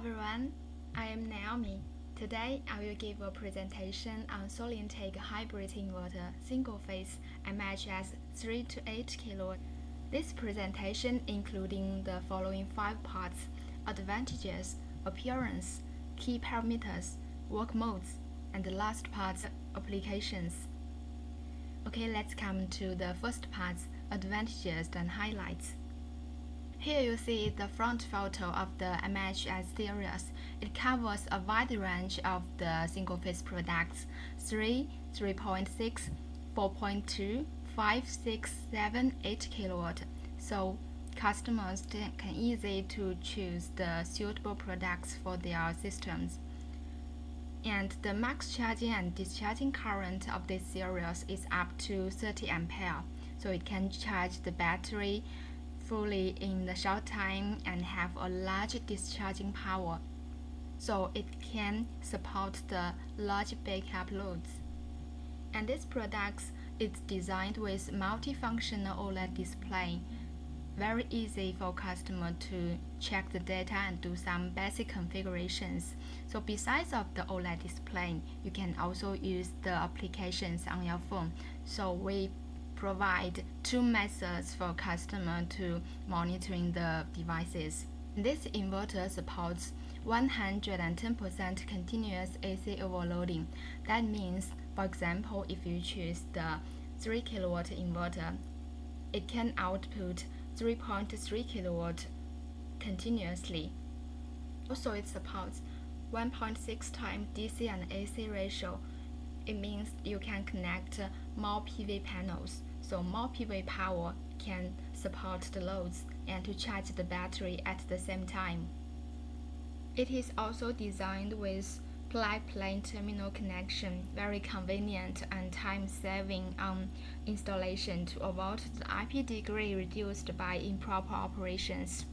everyone, I am Naomi. Today I will give a presentation on Solinteg hybrid inverter single-phase MHS 3 to 8 kW. This presentation including the following 5 parts: advantages, appearance, key parameters, work modes, and the last part, applications. Okay, let's come to the first part, advantages and highlights. Here you see the front photo of the MHS series. It covers a wide range of the single-phase products: 3, 3.6, 4.2, 5, 6, 7, 8 kW. So customers can easily to choose the suitable products for their systems. And the max charging and discharging current of this series is up to 30 ampere. So it can charge the battery fully in the short time and have a large discharging power, so it can support the large backup loads. And this product is designed with multifunctional OLED display, very easy for customer to check the data and do some basic configurations. So besides of the OLED display, you can also use the applications on your phone. So we provide 2 methods for customer to monitoring the devices. This inverter supports 110% continuous AC overloading. That means, for example, if you choose the 3 kW inverter, it can output 3.3 kW continuously. Also, it supports 1.6 times DC and AC ratio. It means you can connect more PV panels, so more PV power can support the loads and to charge the battery at the same time. It is also designed with plug-play terminal connection, very convenient and time-saving on installation to avoid the IP degree reduced by improper operations.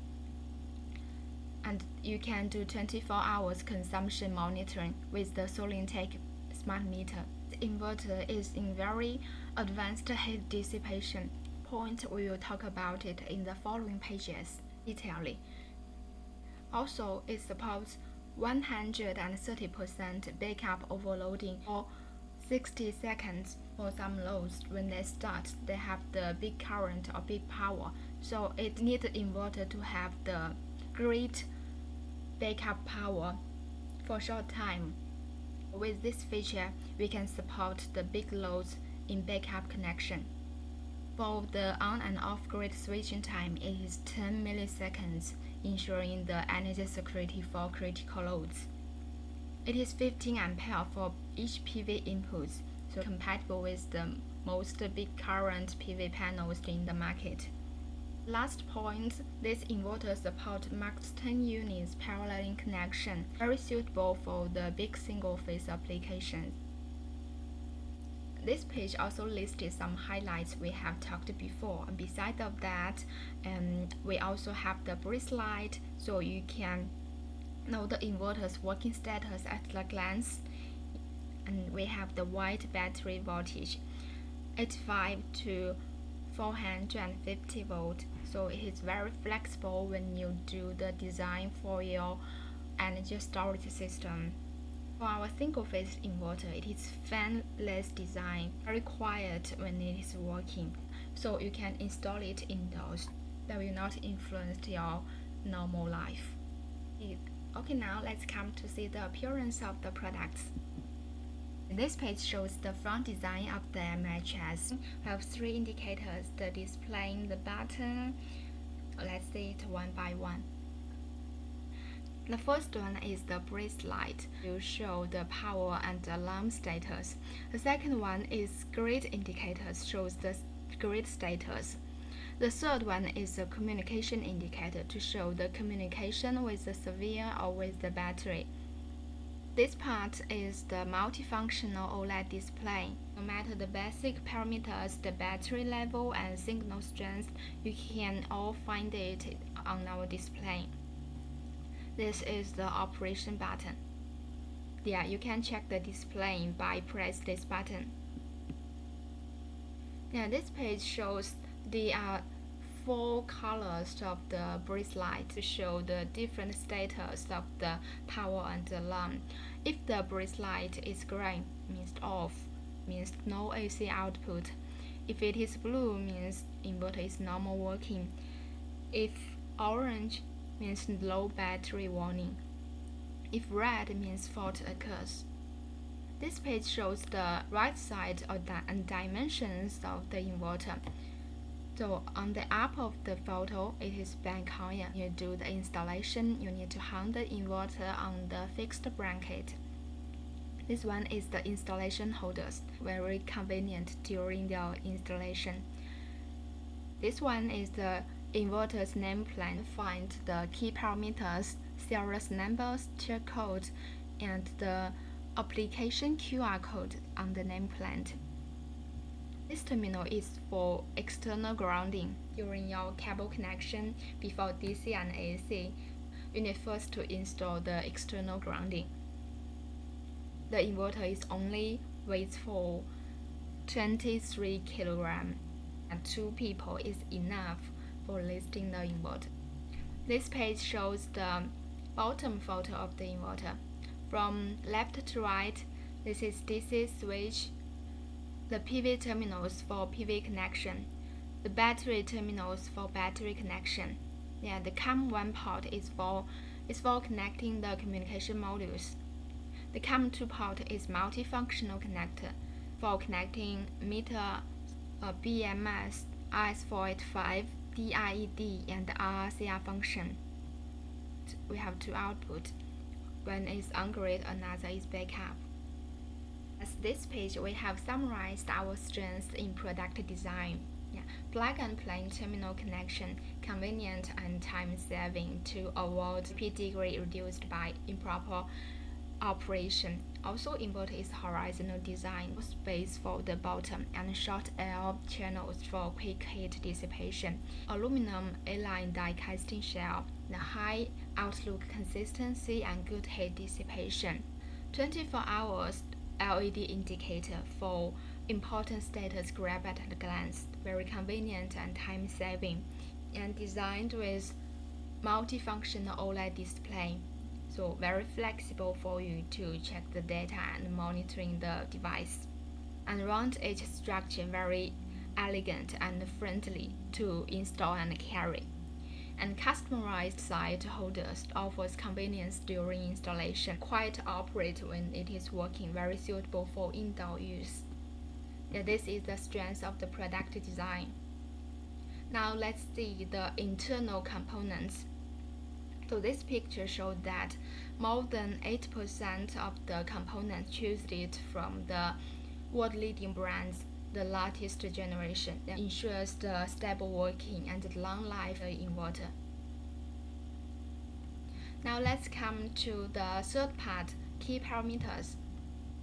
And you can do 24 hours consumption monitoring with the Solinteg smart meter. The inverter is in very advanced heat dissipation point. We will talk about it in the following pages detailedly. Also, it supports 130% backup overloading for 60 seconds for some loads. When they start, they have the big current or big power, so it needs the inverter to have the great backup power for short time. With this feature, we can support the big loads in backup connection. For the on and off grid switching time, it is 10 milliseconds, ensuring the energy security for critical loads. It is 15 ampere for each PV inputs, so compatible with the most big current PV panels in the market. Last point, this inverter supports max 10 units paralleling connection, very suitable for the big single-phase applications. This page also listed some highlights we have talked before. And besides of that, we also have the brief light, so you can know the inverter's working status at a glance. And we have the wide battery voltage, 85 to 450 volt, so it is very flexible when you do the design for your energy storage system. For our single-phase inverter, it is fanless design, very quiet when it is working, so you can install it indoors. That will not influence your normal life. Okay, now let's come to see the appearance of the products. This page shows the front design of the MHS. We have 3 indicators that displaying the button. Let's see it one by one. The first one is the brief light to show the power and alarm status. The second one is grid indicators, shows the grid status. The third one is the communication indicator to show the communication with the server or with the battery. This part is the multifunctional OLED display. No matter the basic parameters, the battery level and signal strength, you can all find it on our display. This is the operation button. Yeah, you can check the display by press this button. Now this page shows the 4 colors of the bridge light to show the different status of the power and alarm. If the bridge light is green, means off, means no AC output. If it is blue, means inverter is normal working. If orange, means low battery warning. If red, means fault occurs. This page shows the right side and dimensions of the inverter. So on the up of the photo, it is blank iron. You do the installation, you need to hang the inverter on the fixed bracket. This one is the installation holders, very convenient during the installation. This one is the inverter's nameplate. Find the key parameters, serial numbers, check code, and the application QR code on the nameplate. This terminal is for external grounding. During your cable connection before DC and AC, you need first to install the external grounding. The inverter is only weighs for 23 kg, and 2 people is enough for lifting the inverter. This page shows the bottom photo of the inverter. From left to right, this is DC switch, the PV terminals for PV connection, the battery terminals for battery connection. The CAM1 port is for connecting the communication modules. The CAM2 port is multifunctional connector for connecting meter, BMS, RS485, DIED, and RRCR function. We have 2 outputs. One is on-grid, another is backup. As this page, we have summarized our strengths in product design. Plug-and-play terminal connection, convenient and time-saving to avoid P degree reduced by improper operation. Also, inverter is horizontal design, space for the bottom, and short L channels for quick heat dissipation. Aluminum A-line die casting shell, the high outlook consistency and good heat dissipation. 24 hours LED indicator for important status grab at a glance, very convenient and time-saving, and designed with multifunctional OLED display. So very flexible for you to check the data and monitoring the device. And round edge structure very elegant and friendly to install and carry. And customized side holders offers convenience during installation. Quiet to operate when it is working, very suitable for indoor use. This is the strength of the product design. Now let's see the internal components. So this picture shows that more than 8% of the components chosen from the world-leading brands, the latest generation, that ensures the stable working and the long life of the inverter. Now let's come to the third part, key parameters.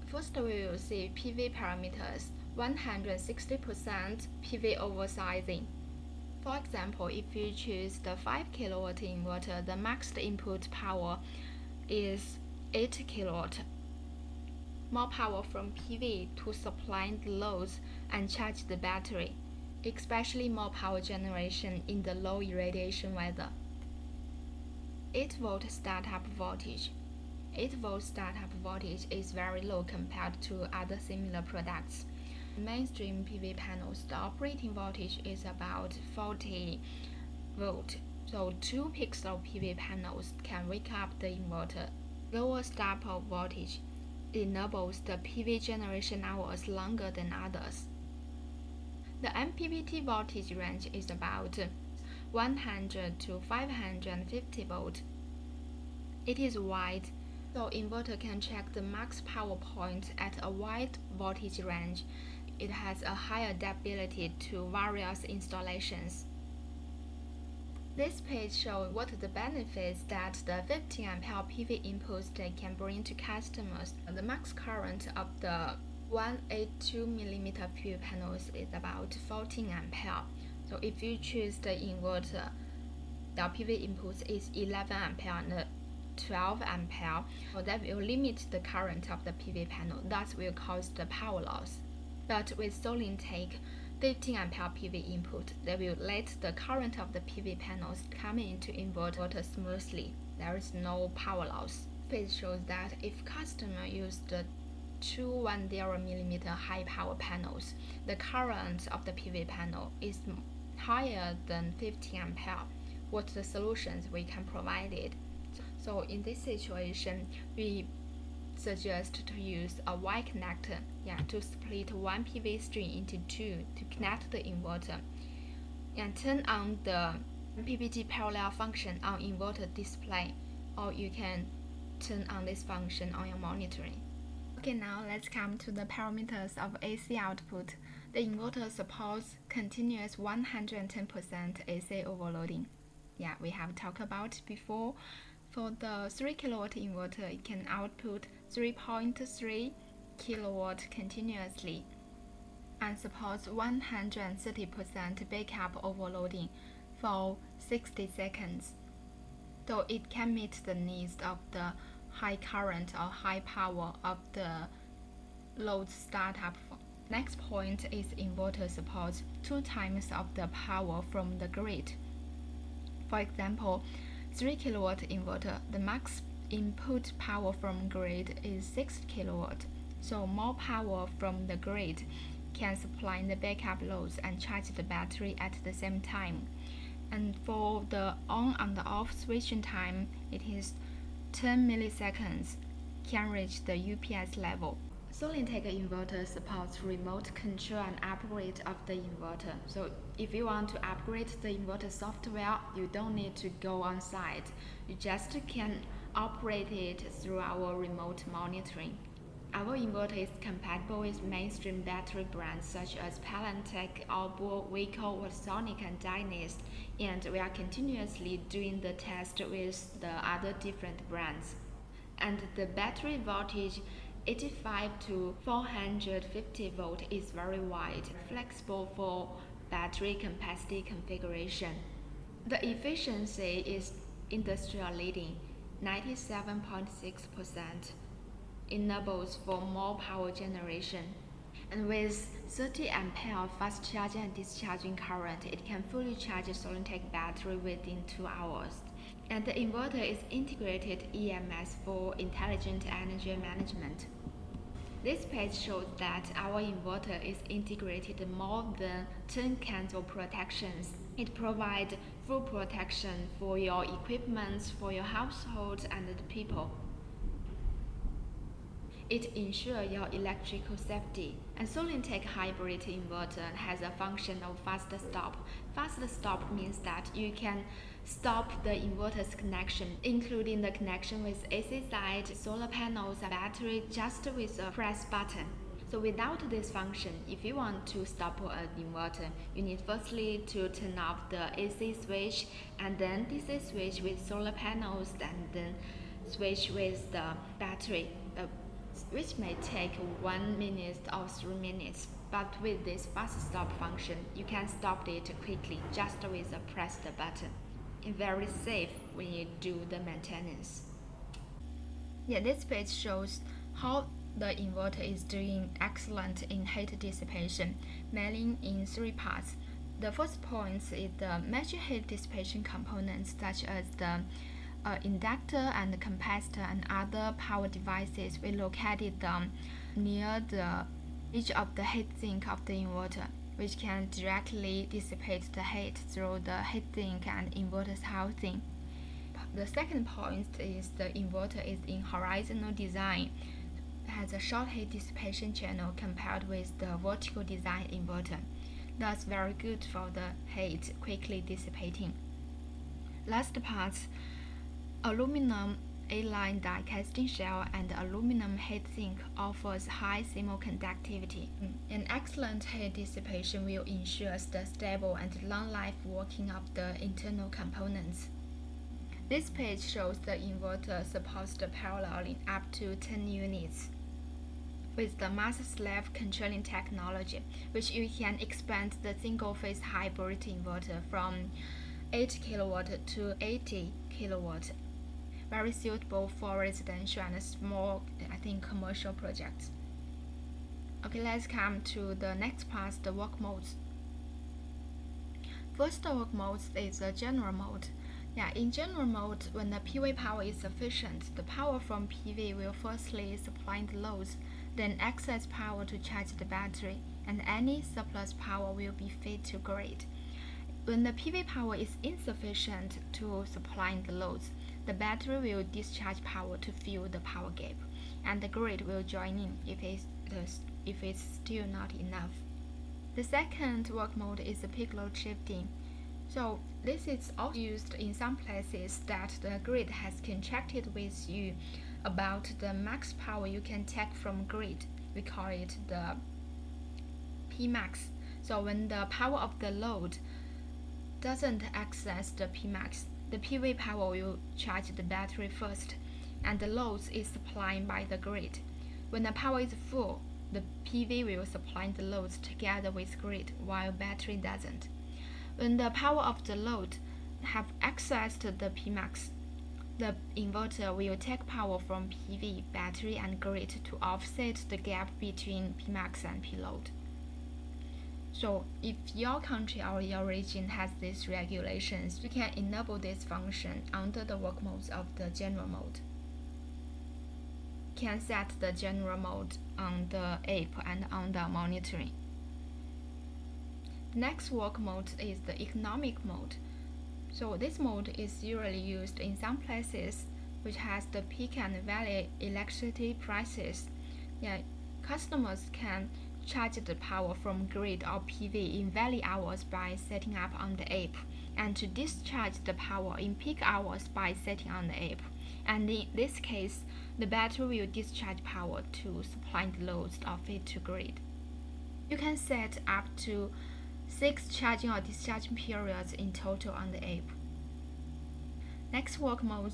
First we will see PV parameters, 160% PV oversizing. For example, if you choose the 5 kW inverter, the max input power is 8 kW. More power from PV to supply the loads and charge the battery, especially more power generation in the low irradiation weather. 8-volt startup voltage. 8-volt startup voltage is very low compared to other similar products. Mainstream PV panels, the operating voltage is about 40 volt. So 2 peaks of PV panels can wake up the inverter. Lower startup voltage enables the PV generation hours longer than others. The MPPT voltage range is about 100 to 550 volt. It is wide, so inverter can check the max power point at a wide voltage range. It has a high adaptability to various installations. This page shows what the benefits that the 15 ampere PV inputs can bring to customers. The max current of the 182 mm PV panels is about 14 ampere. So if you choose the inverter, the PV input is 11 ampere and 12 ampere. So that will limit the current of the PV panel. That will cause the power loss. But with Solinteg, 15 ampere PV input. They will let the current of the PV panels come into inverter smoothly. There is no power loss. It shows that if customer used the 210mm high power panels, the current of the PV panel is higher than 15 ampere. What the solutions we can provide it. So in this situation, we suggest to use a Y connector, to split one PV string into two to connect the inverter, and turn on the PPG parallel function on inverter display, or you can turn on this function on your monitoring. Okay, now let's come to the parameters of AC output. The inverter supports continuous 110% AC overloading. We have talked about before. For the 3 kW inverter, it can output 3.3 kW continuously and supports 130% backup overloading for 60 seconds. So it can meet the needs of the high current or high power of the load startup. Next point is inverter supports 2 times of the power from the grid. For example, 3 kW inverter, the max input power from grid is 6 kW, so more power from the grid can supply the backup loads and charge the battery at the same time. And for the on and off switching time, it is 10 milliseconds, can reach the UPS level. Solinteg inverter supports remote control and upgrade of the inverter. So if you want to upgrade the inverter software, you don't need to go on site. You just can operate it through our remote monitoring. Our inverter is compatible with mainstream battery brands such as Solinteg, Albo, Waco, Sonic, and Dynast, and we are continuously doing the test with the other different brands. And the battery voltage 85 to 450 volt is very wide, flexible for battery capacity configuration. The efficiency is industrial leading, 97.6%, enables for more power generation. And with 30 ampere fast charging and discharging current, it can fully charge a Solinteg battery within 2 hours. And the inverter is integrated EMS for intelligent energy management. This page shows that our inverter is integrated more than 10 kinds of protections. It provides full protection for your equipment, for your household, and the people. It ensures your electrical safety. And Solinteg hybrid inverter has a function of fast stop. Fast stop means that you can stop the inverter's connection, including the connection with AC side, solar panels, and battery, just with a press button. So without this function, if you want to stop an inverter, you need firstly to turn off the AC switch, and then DC switch with solar panels, and then switch with the battery, which may take 1 minute or 3 minutes. But with this fast stop function, you can stop it quickly just with a press the button. It's very safe when you do the maintenance. This page shows how the inverter is doing excellent in heat dissipation, mainly in 3 parts. The first point is the major heat dissipation components such as the inductor and capacitor and other power devices. We located them near the edge of the heatsink of the inverter, which can directly dissipate the heat through the heatsink and inverter's housing. The second point is the inverter is in horizontal design. It has a short heat dissipation channel compared with the vertical design inverter. That's very good for the heat quickly dissipating. Last part, aluminum A-line die casting shell and aluminum heatsink offers high thermal conductivity. An excellent heat dissipation will ensure the stable and long life working of the internal components. This page shows the inverter supports the paralleling up to 10 units with the master slave controlling technology, which you can expand the single-phase hybrid inverter from 8 kW to 80 kW. Very suitable for residential and small, commercial projects. Okay, let's come to the next part, the work modes. First work mode is the general mode. In general mode, when the PV power is sufficient, the power from PV will firstly supply the loads, then excess power to charge the battery, and any surplus power will be fed to grid. When the PV power is insufficient to supply the loads, the battery will discharge power to fill the power gap, and the grid will join in if it's still not enough. The second work mode is the peak load shifting. So this is also used in some places that the grid has contracted with you about the max power you can take from grid. We call it the Pmax. So when the power of the load doesn't access the Pmax, the PV power will charge the battery first, and the loads is supplied by the grid. When the power is full, the PV will supply the loads together with grid, while battery doesn't. When the power of the load have access to the Pmax, the inverter will take power from PV, battery, and grid to offset the gap between Pmax and Pload. So if your country or your region has these regulations, you can enable this function under the work modes of the general mode. You can set the general mode on the app and on the monitoring. The next work mode is the economic mode. So this mode is usually used in some places which has the peak and valley electricity prices. Customers can charge the power from grid or PV in valley hours by setting up on the app, and to discharge the power in peak hours by setting on the app. And in this case, the battery will discharge power to supply the loads or feed to grid. You can set up to 6 charging or discharging periods in total on the app. Next work mode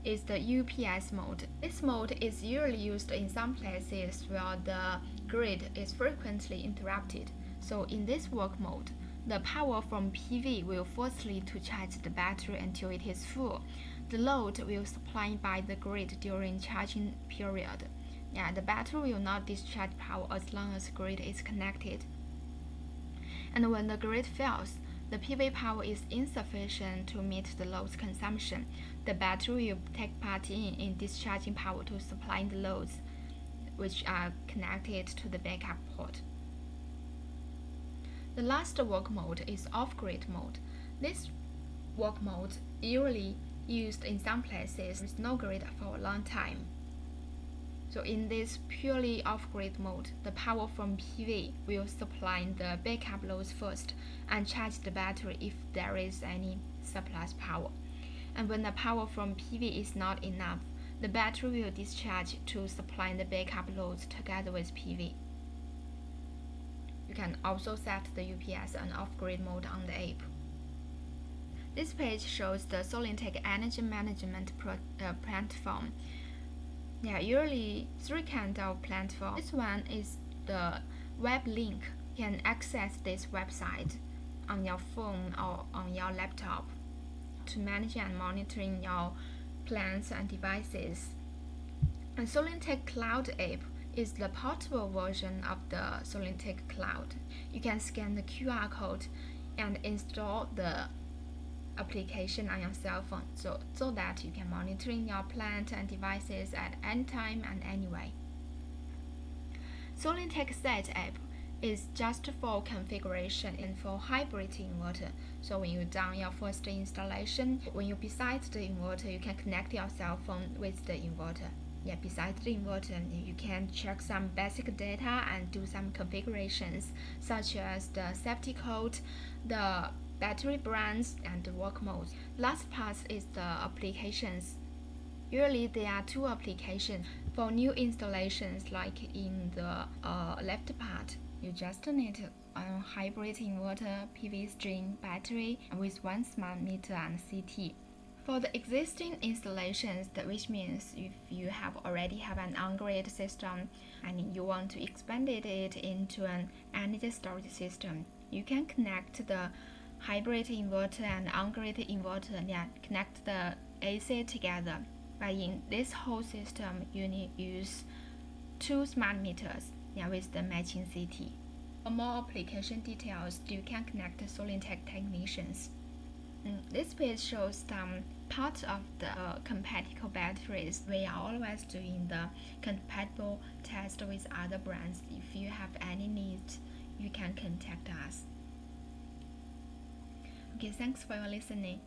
is the UPS mode. This mode is usually used in some places where the grid is frequently interrupted. So in this work mode, the power from PV will firstly to charge the battery until it is full. The load will supply by the grid during charging period. The battery will not discharge power as long as the grid is connected. And when the grid fails, the PV power is insufficient to meet the load's consumption, the battery will take part in discharging power to supply the loads, which are connected to the backup port. The last work mode is off-grid mode. This work mode usually used in some places with no grid for a long time. So in this purely off-grid mode, the power from PV will supply the backup loads first and charge the battery if there is any surplus power. And when the power from PV is not enough, the battery will discharge to supply the backup loads together with PV. You can also set the UPS and off-grid mode on the app. This page shows the Solinteg Energy Management platform. Usually 3 kinds of platform. This one is the web link. You can access this website on your phone or on your laptop to manage and monitoring your plants and devices. And Solinteg Cloud app is the portable version of the Solinteg Cloud. You can scan the QR code and install the application on your cell phone so that you can monitor your plant and devices at any time and anywhere. Solinteg Set app is just for configuration and for hybrid inverter. So when you done your first installation, when you're beside the inverter, you can connect your cell phone with the inverter. Besides the inverter, you can check some basic data and do some configurations such as the safety code, the battery brands, and the work modes. Last part is the applications. Usually there are 2 applications. For new installations, like in the left part, you just need a hybrid inverter, PV string, battery, with 1 smart meter and CT. For the existing installations, which means if you already have an on-grid system and you want to expand it into an energy storage system, you can connect the hybrid inverter and on-grid inverter, connect the AC together. But in this whole system, you need use 2 smart meters with the matching CT. For more application details, you can connect the Solinteg technicians. This page shows some part of the compatible batteries. We are always doing the compatible test with other brands. If you have any needs, you can contact us. Okay, thanks for your listening.